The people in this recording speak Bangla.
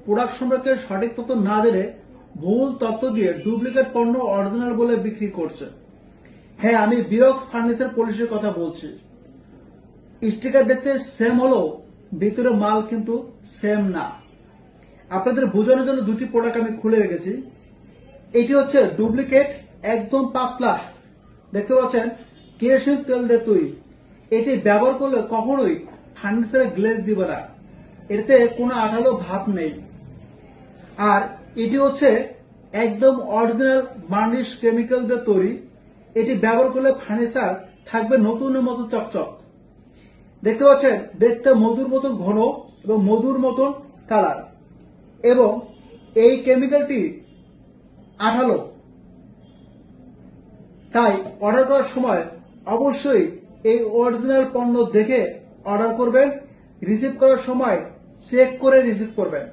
প্রোডাক্ট সম্পর্কে সঠিক তথ্য না জেনে ভুল তথ্য দিয়ে ডুপ্লিকেট পণ্য অরিজিনাল বলে বিক্রি করছে। হ্যাঁ, আমি বিরক্স ফার্নিচার পলিসির কথা বলছি। স্টিকার দেখতে সেম হলেও ভিতরে মাল কিন্তু সেম না। আপনাদের বোঝানোর জন্য দুটি প্রোডাক্ট আমি খুলে রেখেছি। এটি হচ্ছে ডুপ্লিকেট, একদম পাতলা, দেখতে পাচ্ছেন কেরোসিন তেল দিয়ে তৈরি। এটি ব্যবহার করলে কখনোই ফার্নিচারে গ্লেজ দিবে না, এতে কোনো আঠালো ভাব নেই। আর এটি হচ্ছে একদম অরিজিনাল বার্নিশ কেমিক্যাল দিয়ে তৈরি। এটি ব্যবহার করলে ফার্নিচার থাকবে নতুনের মতো চকচক। দেখতে পাচ্ছেন দেখতে মধুর মতন ঘন এবং মধুর মতন কালার, এবং এই কেমিক্যালটি আঠালো। তাই অর্ডার করার সময় অবশ্যই এই অরিজিনাল পণ্য দেখে অর্ডার করবেন। রিসিভ করার সময় চেক করে রিসিভ করবেন।